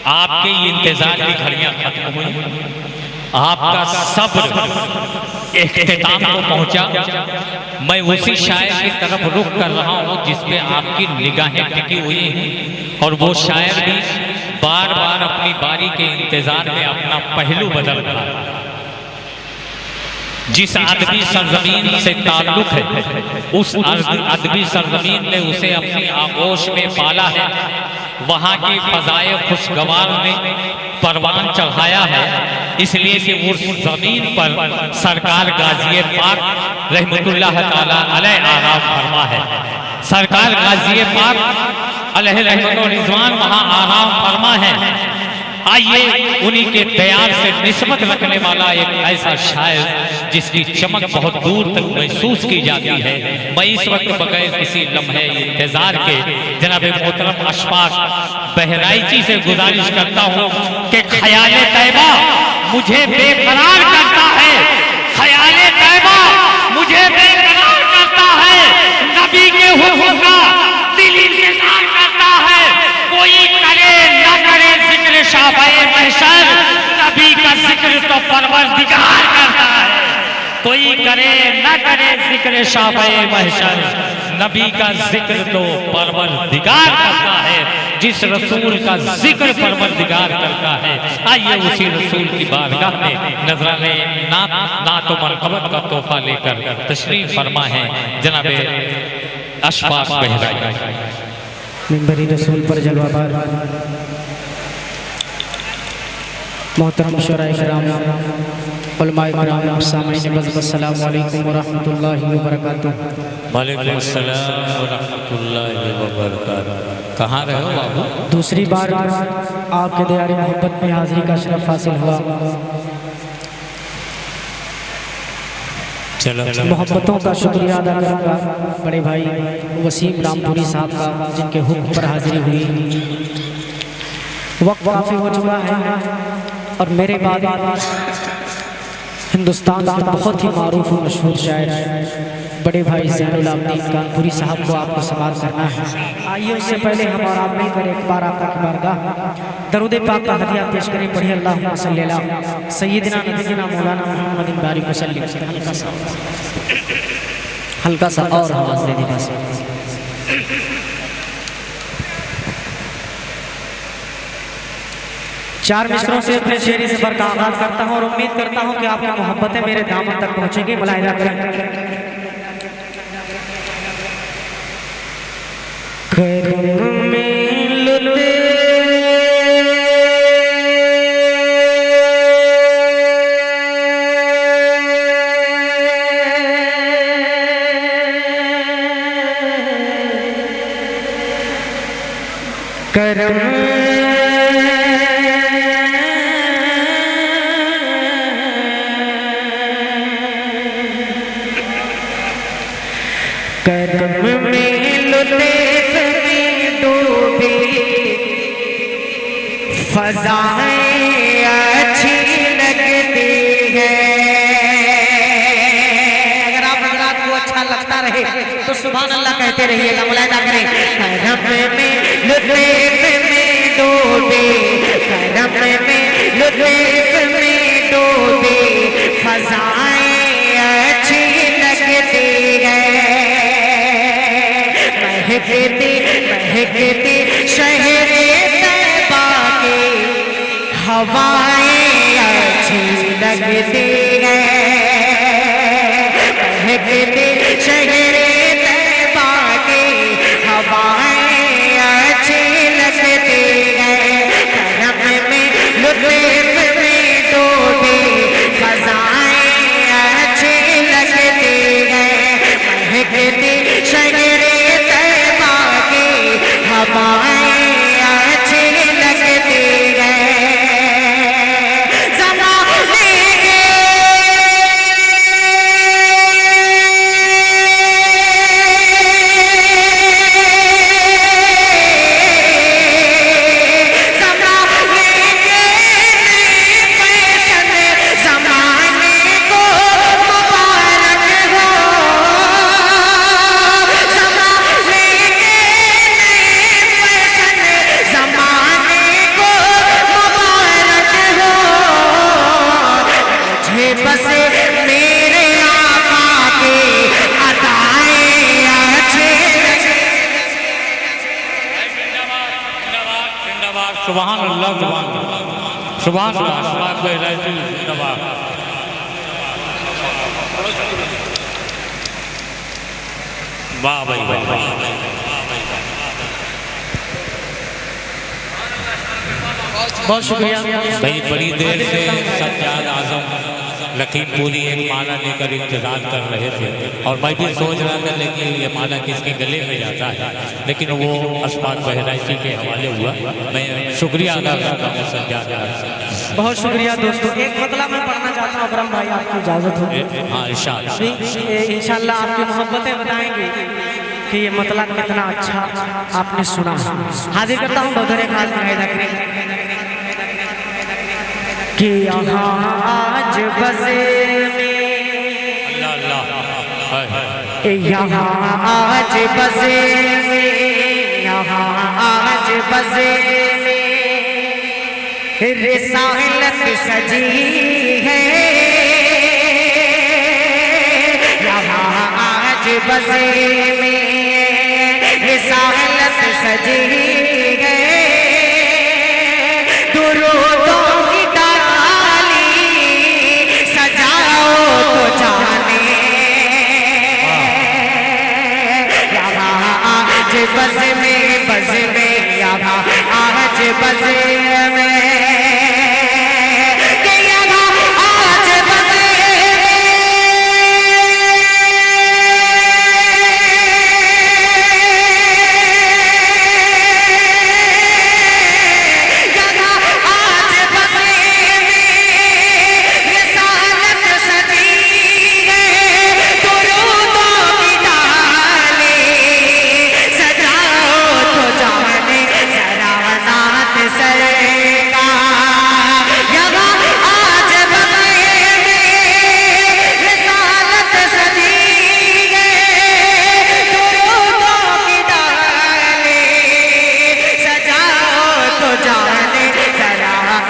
आपके इंतजार की घड़ियां खत्म हुई, आपका सब्र इख्तिताम को पहुंचा। मैं उसी शायर की तरफ रुख कर रहा हूं जिसपे आपकी निगाहें टिकी हुई हैं, और वो शायर भी बार बार अपनी बारी के इंतजार में अपना पहलू बदल रहा है। जिस अदबी सरजमीन से ताल्लुक है, उस अदबी सरजमीन ने उसे अपनी आगोश में पाला है। वहाँ की फजाए खुशगवार ने परवान चढ़ाया है, इसलिए कि उस जमीन पर सरकार गाज़ी पाक रहमतुल्लाह ताला अलैह आराम फरमा है। सरकार गाज़ी पाक अलैह रहमत व रिज़वान वहाँ आराम फरमा है। आइए उन्हीं के दयार से निस्बत रखने वाला एक ऐसा शायर जिसकी चमक बहुत दूर तक महसूस की जाती है। मैं इस वक्त बगैर किसी लम्हे इंतजार के जनाब मोहतरम अशफाक बहराइची से गुजारिश करता हूँ कि ख्याले तैबा मुझे बेकरार करता है, ख्याले तैबा मुझे बेकरार करता है, नबी के हुक्म का दिल इंतजार करता है। कोई करे न करे जिक्र शाबाए महशर, नबी का जिक्र तो परवरदिगार करता है। कोई करे न करे जिक्र शाबाए महशर, नबी का जिक्र तो परवरदिगार करता है। जिस रसूल का जिक्र परवरदिगार करता है, आइए उसी रसूल की बारगाह में नजराने नात व मनक़बत का तोहफा लेकर तशरीफ फरमा है जनाबे अशफाक बहराइची। मिंबरी रसूल पर जलवाबार मोहतरम शुराए किराम, उलमाए किराम, सामीन बज़्ज़, अस्सलामु अलैकुम व रहमतुल्लाहि व बरकातुहू। वालेकुम अस्सलाम व रहमतुल्लाहि व बरकातुहू। कहाँ रहे हो बाबू? दूसरी बार आपके दयारे मोहब्बत में हाजिरी का शरफ हासिल हुआ। मोहब्बतों का शुक्रिया अदा करूँगा बड़े भाई वसीम रामपुरी साहब का, जिनके हुक्म पर हाजिरी हुई। वक्त काफ़ी हो चुका है और मेरे बाद हिंदुस्तान का बहुत ही मारूफ और मशहूर शायर बड़े भाई ज़ैनुल आबिदीन कानपुरी साहब को आपको समाअत करना है। आइए उससे पहले हम और आप मिलकर एक बार आपका बारगाह दरूद पाक का हदिया पेश करें। पढ़िए अल्लाहुम्मा सल्ली अला सय्यिदिना नबीना मौलाना मुहम्मदिन बारिक वसल्लम। हल्का सा और आवाज़ दे दी बस। चार मिसरों से अपने शेरी सफर का आगाज करता हूँ और उम्मीद करता हूँ कि आपकी मोहब्बतें मेरे दामन तक पहुँचेंगी। मुलाहिजा करें। करम करम में लुत्फ में डूबी फज़ाएं अच्छी लगती है। अगर आप हज़रात को अच्छा लगता रहे तो सुभान अल्लाह कहते रहिएगा। मुलाहिजा करें। करम में लुत्फ में डूबी, करम में लुत्फ में डूबी फज़ाएं अच्छी लगती है। महकती महकती शहरे तैबा की हवाएं अच्छी लगती है। महकती शहरे तैबा की हवाएं अच्छी लगती है। करम में लुत्फ में डूबी फज़ाएं अच्छी लगती है। महकती शहरे हवाएं अच्छी लगती है। ज़माने के सुभान अल्लाह सुभान अल्लाह सुभान अल्लाह सुभान बहराइची जिंदाबाद। वाह भाई वाह। बहुत शुक्रिया भाई। बड़ी देर से सज्जाद आजम लखीमपुरी एक माला लेकर इंतजार कर रहे थे और मैं भी सोच रहा था लेकिन ये माला किसके गले में जाता है, लेकिन वो अस्मात बहराइची के हवाले हुआ। मैं शुक्रिया अदा करता हूँ सज्जाद आजम। बहुत शुक्रिया दोस्तों। एक मतला मैं पढ़ना चाहता हूँ अकरम भाई, आपकी इजाजत हो? हाँ इंशाअल्लाह। इंशाअल्लाह आपकी मोहब्बतें बताएंगे कि ये मतलब कितना अच्छा आपने सुना। हाजिर करता हूँ बदरे खास मुनाहिदा करें कि यहाँ आज बसे में, यहाँ आज बसे में, यहाँ आज बसे में रिसालत सजी है। यहाँ आज बसे में रिसालत सजी है। दुरूदों की डाली सजाओ तो जाने, यहाँ आज बस में यहाँ आज बस में, कि यहाँ आज बस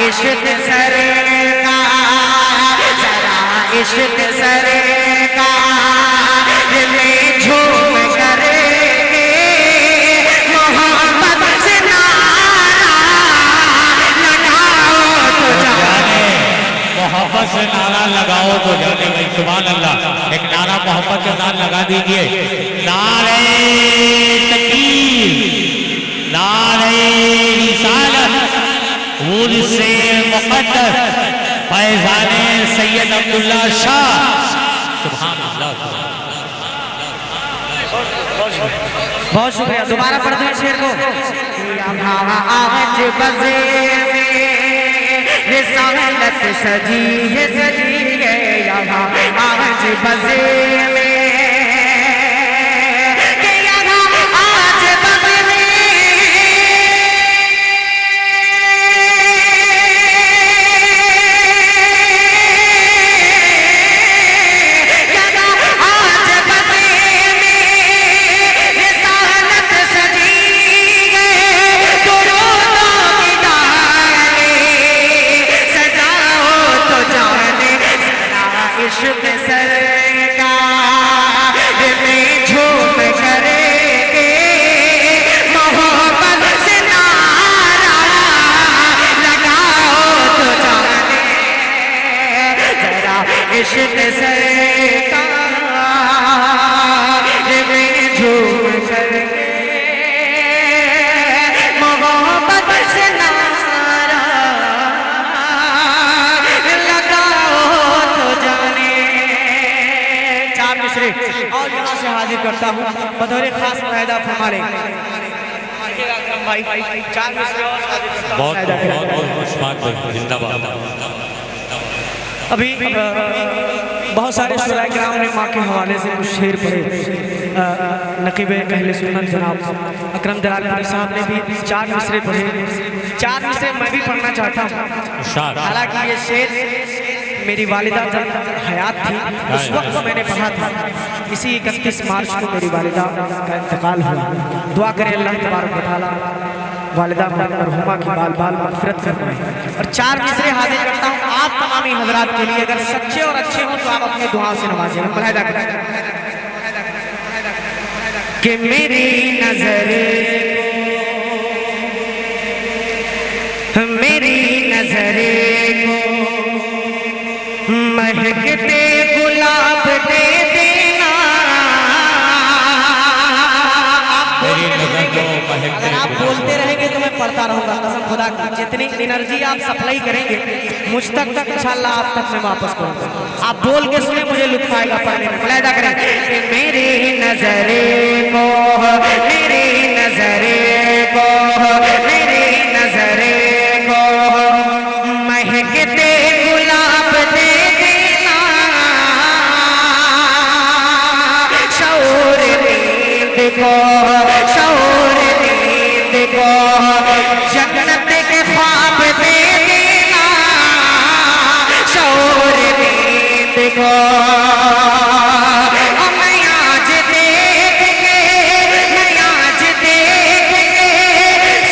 इश्क सरका, जरा इश्क सरका में झूम कर मोहब्बत से नारा लगाओ तो जाने, मोहब्बत से नारा लगाओ तो जाने। भाई सुभान अल्लाह। एक नारा मोहब्बत के साथ लगा दीजिए। नारे तकबीर, नारे रिसालत, उर्से मुक़द्दस फैज़ाने सैयद अब्दुल्ला शाह। सुभान अल्लाह। बहुत शुक्रिया। दोबारा पढ़ दें शेर को। आज बजे में रिसालत सजी है, यहाँ आज बजे में, इश्क सरका में झूम करेंगे मोहब्बत से नारा लगाओ तो जाने, जरा इश्क सरका में झूम करेंगे मोहब्बत से नारा लगाओ तो जाने। चार मिसरे और यहाँ से हाजिर करता हूँ बतौर खास मुनाहिदा फरमाने भाई। चार मिसरे और हाजिर करता हूँ। बहुत जिंदाबाद। अभी बहुत सारे शुराए किराम ने माँ के हवाले से कुछ शेर पढ़े। नकीब अहले सुन्नत जनाब अकरम जलालपुरी साहब ने भी चार मिसरे पढ़े। चार मिसरे मैं भी पढ़ना चाहता हूँ। हालांकि ये शेर मेरी वालिदा जब हयात थी उस वक्त मैंने पढ़ा था। इसी 31 मार्च को मेरी वालिदा का इंतकाल हुआ। दुआ करें अल्लाह तबारक व तआला वालिदा मरहुमा की बाल बाल मग़फ़िरत फरमाए। और चार मिसरे हाजिर करता हूँ आप तमामी हज़रात के लिए। अगर सच्चे और अच्छे हों तो आप अपने दुआ से नवाजें। मुनाहिदा करें कि मेरी नज़र रहेंगे, अगर आप बोलते रहेंगे तो मैं पढ़ता रहूंगा कसम खुदा की। जितनी एनर्जी आप सप्लाई करेंगे मुझ तक इंशाल्लाह आप तक मैं वापस करूंगा। आप बोल के सुने, मुझे लुत्फ आएगा पढ़ने में। मुलाहिदा करें कि मेरी नजरे को, मेरी नजरे को, मेरी नजरे को महकते गुलाब दे देना, शऊर नींद को, शऊर नींद को जन्नत के ख्वाब दे देना, शऊर नींद को। मैं आज देख के, मैं आज देख के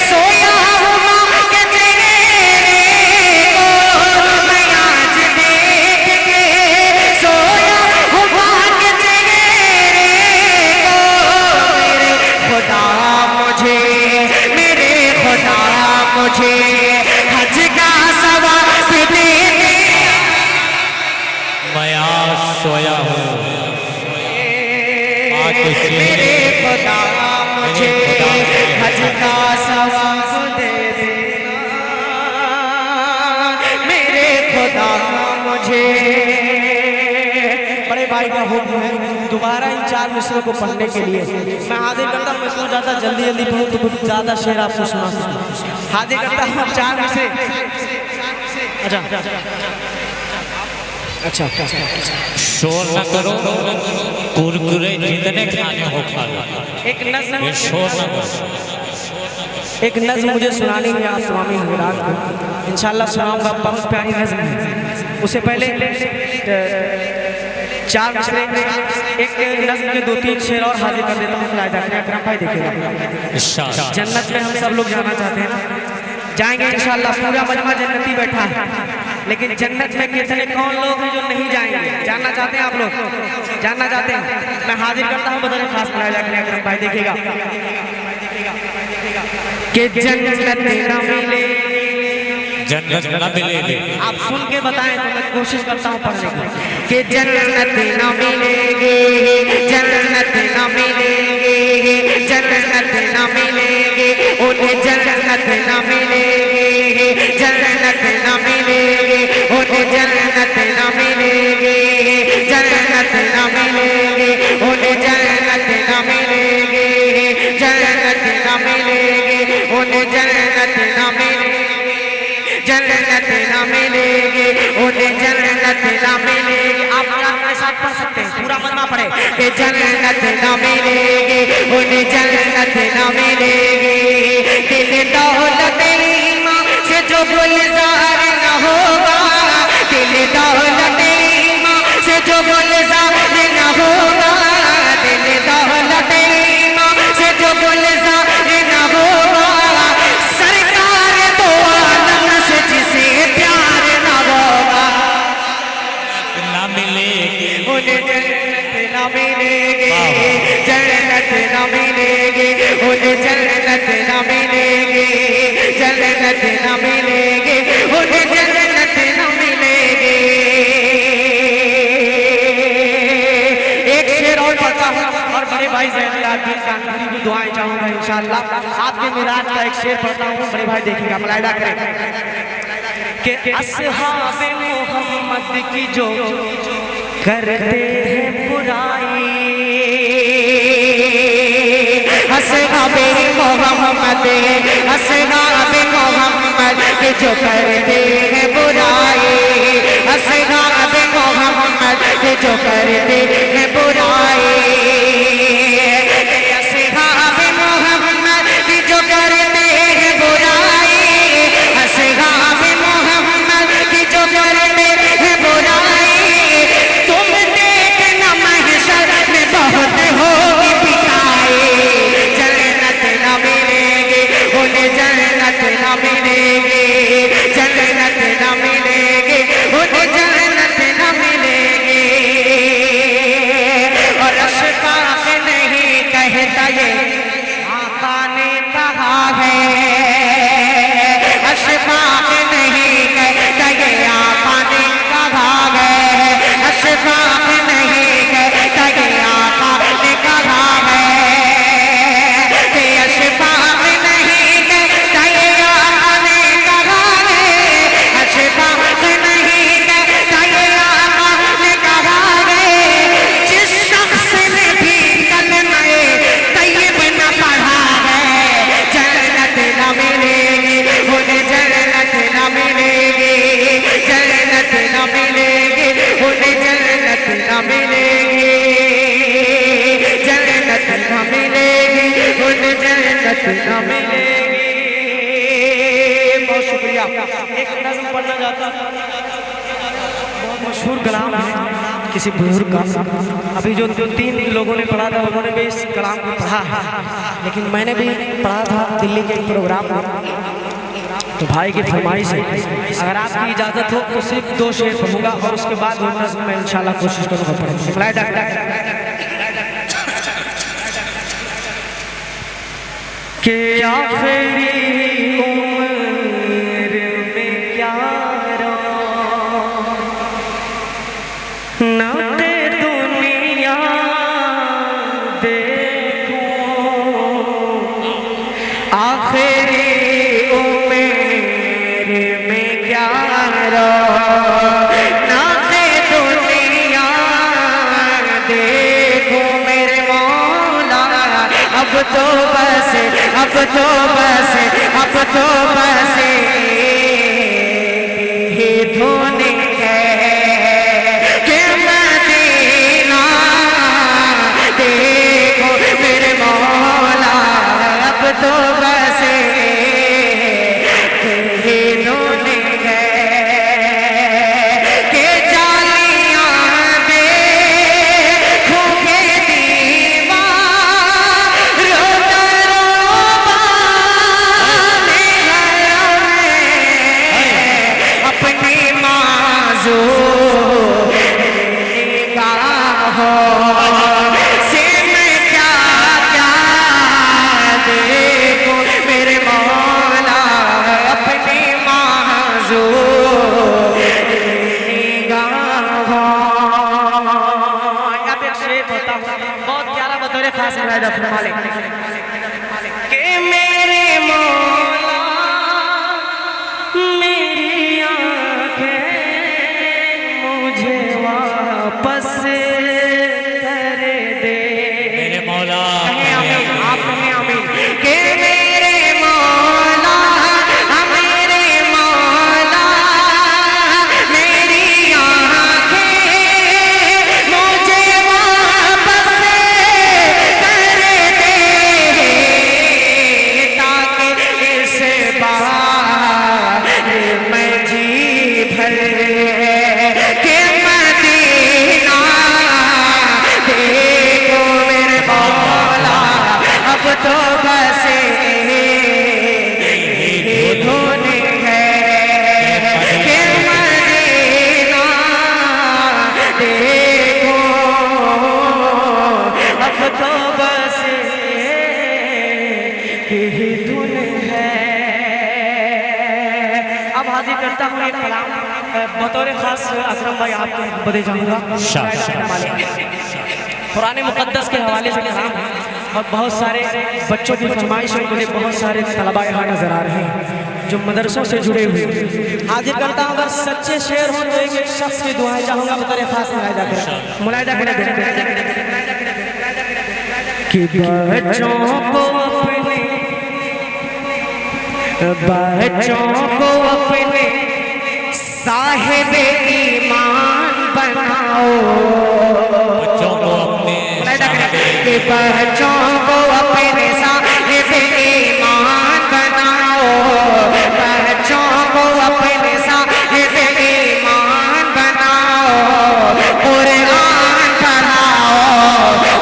सोया हुआ के चेहरे को, मैं आज देख के सोया हुआ के चेहरे को। मेरे खुदा मुझे, मेरे खुदा मुझे हज का सवाब दे दे। मैं आज सोया हूँ मेरे खुदा मुझे हज का सवाब दे देना, मेरे खुदा मुझे। बड़े भाई का हुक्म है दोबारा इन 4 मिसरों को पढ़ने के लिए। मैं हाजिर करता हूँ, मैं सोच जाता जल्दी जल्दी पढ़ूँ तो कुछ ज़्यादा शेर आपको सुना सकूँ। हाजिर करता हूँ 4 मिसरे। अच्छा, शोर न करो, कुरकुरे जितने खाने हो खा लो, एक नज़्म, शोर न करो। एक नज़्म मुझे सुनानी है आप स्वामी हजरात को, इंशाल्लाह सुनाऊंगा। बहुत प्यारी नज़्म है। उससे पहले 4 मिसरे, एक नज़्म के 2-3 शेर और हाजिर कर देता हूँ। अकरम भाई देखिएगा, जन्नत में हम सब लोग जाना चाहते हैं, जाएंगे इंशाल्लाह। पूरा मजमा जन्नती बैठा है, लेकिन जन्नत में कितने कौन लोग हैं जो नहीं जाएंगे? जानना चाहते हैं आप लोग? जानना चाहते हैं? मैं हाजिर करता हूँ बदले खास बनाया जाकर। अकरम भाई देखिएगा कि जन्नत न मिले, जन्नत न मिलेगी। आप सुन के बताएं तो मैं कोशिश करता हूँ पढ़ने की। कि जन्नत न मिलेगी, जन्नत न मिलेगी, जन्नत न मिलेगी, उन्हें जन्नत न मिलेगी, जन्नत न मिलेगी, उन्हें जन्नत न मिलेगी, जन्नत न मिलेगी, उन्हें जन्नत न मिलेगी, जन्नत न मिलेगी, उन्हें जन्नत न मिलेगी, जन्नत न मिलेगी, उन्हें जन्नत न मिलेगी। आप मेरे साथ पढ़ सकते हैं, पूरा मजमा पढ़े कि जन्नत न मिलेगी, उन्हें जन्नत न मिलेगी। दिल दौलत ईमान से जो गुलजार न होगा, दिल दौलत ईमान से जो गुलजार न होगा, दिल दौलत ईमान से जो गुलजार न होगा, सरकार दो आलम से जिसे प्यार न होगा, न मिलेगी, उन्हें जन्नत न मिलेगी, जन्नत न मिलेगी, उन्हें जन्नत न मिलेगी, जन्नत न मिलेगी, उन्हें जन्नत न मिलेगी। एक शेर और पढ़ता हूँ और बड़े भाई ज़ैनुलाब्दीन कानपुरी की दुआएं चाहूँगा इंशाअल्लाह। आपके मिलाद का एक शेर पढ़ता हूँ, बड़े भाई देखिएगा, मुलाहिदा करें कि अस्हाबे मोहम्मद की जो करते हैं बुराई, अस्हाबे मोहम्मद, अस्हाबे मोहम्मद के जो करते हैं बुराई, अस्हाबे मोहम्मद के जो करते हैं बुराई, अस्हाबे मोहम्मद के जो करते हैं बुराई, अस्हाबे मोहम्मद के जो करते हैं बुराई, तुम देखना महशर में बहुत होगी पिटाई, जन्नत न मिलेगी, उन्हें जन्नत न मिलेगी, जन्नत न मिलेगी, उन्हें जन्नत न मिलेगी। न मिलेगी। बहुत शुक्रिया। एक नज़्म पढ़ना चाहता हूं, बहुत मशहूर कलाम है किसी बुजुर्ग का। अभी जो 3 लोगों ने पढ़ा था उन्होंने भी इस कलाम को पढ़ा है, लेकिन मैंने भी पढ़ा था दिल्ली के एक प्रोग्राम में। तो भाई की फरमाइश है, अगर आपकी इजाज़त हो तो सिर्फ 2 शेर पढ़ूंगा और उसके बाद वो नज़्म में इंशाल्लाह कोशिश करूँगा पढ़ने की। के आखिरी उम्र में क्या न दे दुनिया देखूं, आखिरी उम्र में क्या न दे दुनिया देखूं मेरे मौला। अब तो बस अब तो बस अब तो बस ही धोने है कि मदीना देखो मेरे मौला। अब तो बस ही धोने है कि जालियां देखोगे से मैं क्या क्या देखो मेरे मौला अपनी माज़ो निगाहों। अब एक शेर होता हूँ बहुत प्यारा बतौर खास मुरादा फरमा ले कि मेरे मौला मेरी आँखें मुझे वापस कर दे। मेरे मौला आमीन, आप कहें आमीन। कि मेरे मौला मेरे मौला मेरी आँखें मुझे वापस कर दे, ताकि इस बार मैं जी भर के मदीना देखो मेरे मौला। अब तो बस धोने है कि मदीना देखो। अब तो बस धुन है। अब हाजिर करता हूँ एक कलाम बतौर खास अकरम भाई आपको बदे जाऊँगा। कुरान मुक़द्दस के हवाले से कलाम है और बहुत सारे बच्चों की फरमाइश है। मुझे बहुत सारे तलबा यहाँ नजर आ रहे हैं जो मदरसों से जुड़े हुए। हाजिर करता हूँ, अगर सच्चे शेर हो तो एक शख्स की दुआएं चाहूँगा बतौर खास मुलाहिदा करें। मुलाहिदा करें कि बच्चों को अपने साहिब ईमान बनाओ। बच्चों को अपने कि बच्चों को अपने साहिब ईमान बनाओ। बच्चों को अपने साहिब ईमान बनाओ। कुरान पढ़ाओ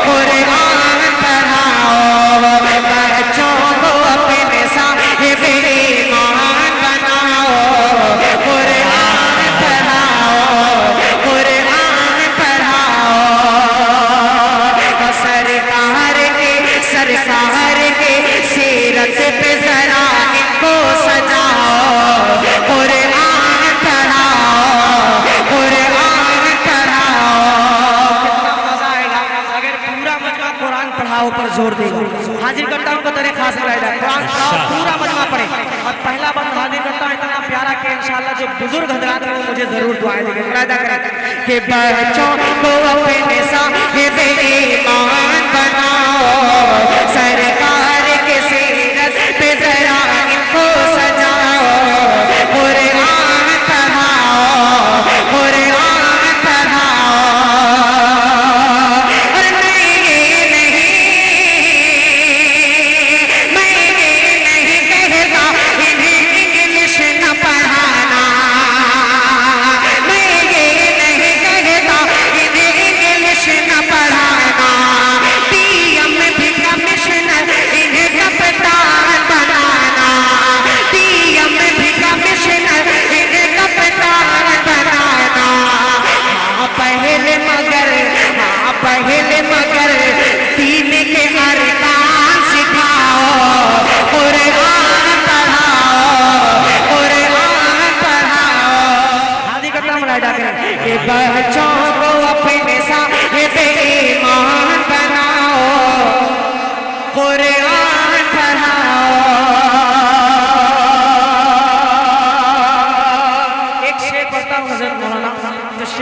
कुरान पढ़ाओ। बच्चों को अपने साहिब ईमान बनाओ। कुरान पढ़ाओ कुरान पढ़ाओ। सरकार की सीरत पे जरा इनको सजाओ। कुरान पढ़ाओ कुरान पढ़ाओ। कितना मजा आएगा अगर पूरा मजमा कुरान पढ़ाओ पर जोर देगा। हाजिर करता हूँ बतौर खास मुलाहिदा कुरान पढ़ाओ पूरा मजमा पढ़े। और पहला बंद हाजिर करता हूँ इतना प्यारा कि इंशाल्लाह जो बुजुर्ग हजरात हैं वो मुझे जरूर दुआएं देंगे। मुलाहिदा करें कि बच्चों को अपने साहिब ईमान बनाओ। सरकार के सीरत पे जरा इनको सजाओ। कुरान पढ़ाओ कुरान पढ़ाओ। और मैं ये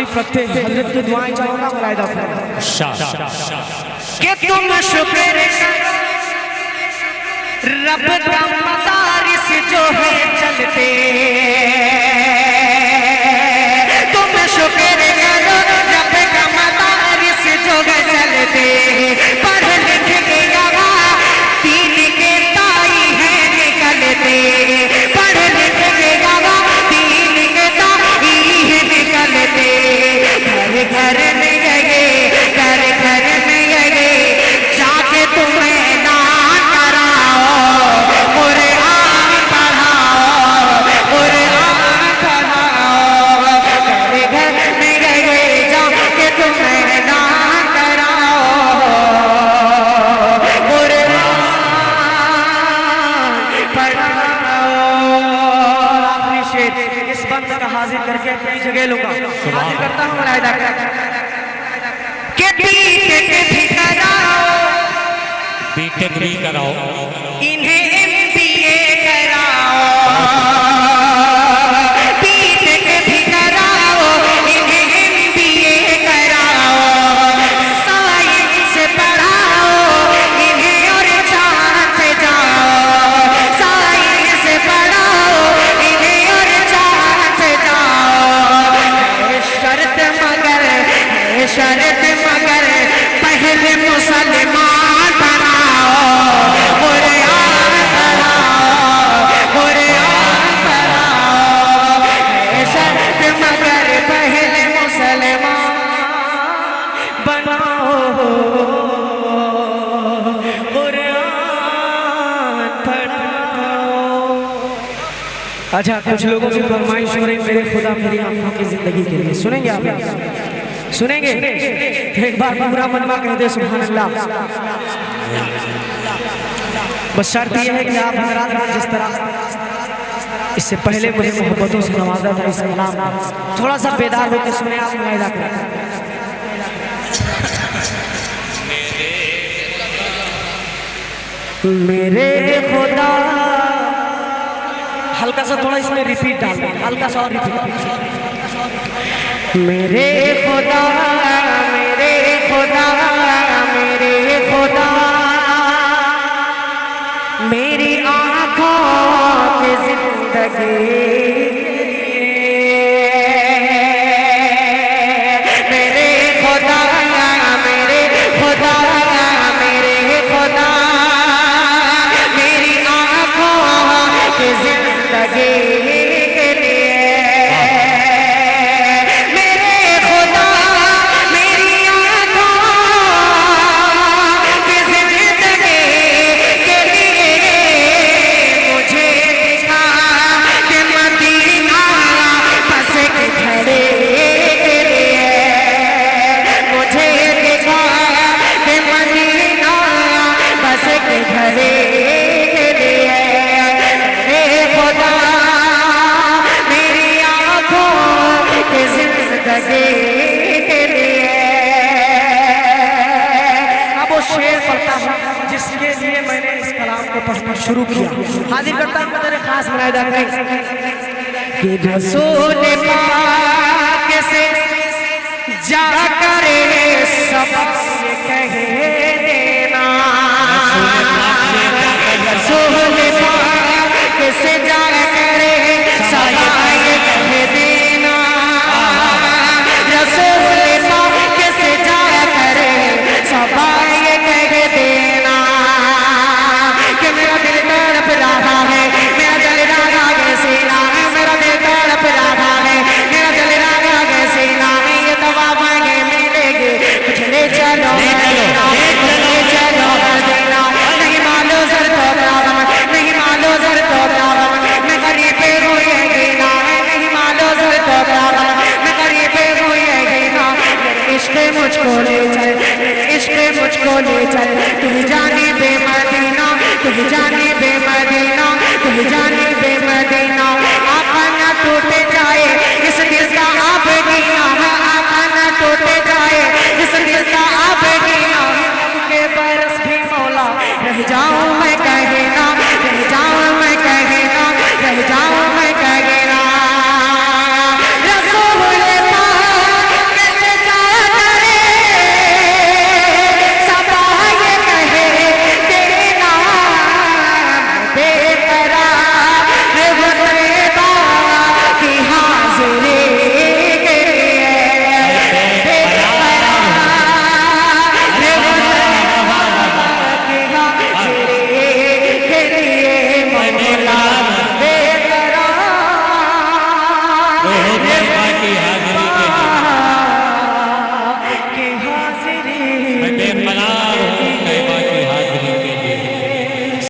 तशरीफ रखते हैं, हजरत की दुआएं चाहूंगा मुलाहिदा कि तुम शुक्र रब का मदारिस जो है चलते, तुम शुक्र करो रब का मदारिस जो है चलते, पढ़ लिख के यहाँ दीन के ताई है निकलते, पढ़ लिख के यहाँ दीन के ताई है निकलते, घर घर में गए, घर घर में गए, जाके तुम्हें ना कराओ, कुरान पढ़ाओ, कुरान पढ़ाओ, घर घर में गए, जाके तुम्हें ना कराओ, कुरान पढ़ाओ। आखिरी शेर इस बंद का हाजिर करके अपनी जगह लूंगा, हाजिर करता हूँ मुलाहिदा के बीटेक भी कराओ, बीटेक भी कराओ, इन्हें MBA कराओ, बीटेक भी कराओ, इन्हें MBA कराओ, साइंस पढ़ाओ इन्हें और चांद पे जाओ, साइंस पढ़ाओ इन्हें और चांद पे जाओ, शर्त मगर पहले मुसलमान बनाओ, कुरान पढ़ाओ, कुरान पढ़ाओ, शर्त मगर पहले मुसलमान बनाओ, कुरान पढ़ाओ। अच्छा, कुछ लोगों की फरमाइश हो रही, मेरे खुदा मेरी आंखों की जिंदगी के लिए सुनेंगे आप? सुनेंगे? एक बार पूरा मजमा कह दे सुभान अल्लाह। बस शर्त यह है कि आप हजरात ने जिस तरह इससे पहले मुझे मोहब्बतों से नवाजा था, इस कलाम थोड़ा सा बेदार होकर सुने आप, मुलाहिदा करें। मेरे खुदा, हल्का सा थोड़ा इसमें रिपीट डाल, हल्का सा और रिपीट। मेरे खुदा, मेरे खुदा, मेरे खुदा, मेरी आँखों की जिंदगी, मेरे खुदा, मेरे खुदा, मेरे खुदा, मेरी आँखों की जिंदगी के लिए, शेर पढ़ता हूँ जिसके लिए मैंने इस कलाम को पढ़ना शुरू किया, हाजिर करता हूँ मेरे खास मुलाहिदा करें कि रसूल पाक से जाकर सब कह देना, रसूल पाक से जाकर सब कह देना, रसूल पाक से जाकर सब देना कि मेरा दिल तड़प रहा है, मेरा दिल रागा के सीना है, मेरा दिल तड़प रहा है, मेरा दिल रागा के सीना है, ये दवा मांगे मिलेगी, कुछ ले चलो मदीना, ले चलो मदीना, नहीं मालो सर तो ब्राह्मण, नहीं मालो सर तो ब्राह्मण, मैं गरीब हूँ ये गिना है, नहीं मालो सर तो ब्राह्मण, मैं गरीब हूँ ये गिना, इश्क मुझको ले चल, इश्क मुझको ले चल, तुम जाने बे मदीना, तुम जाने बे मदीना, तुम जाने बे मदीना, आका न टूट जाए इस दिल का आप गिना है, आका न टूट जाए इस दिल का आप गिना है, के बरस भी मौला रह जाऊं मैं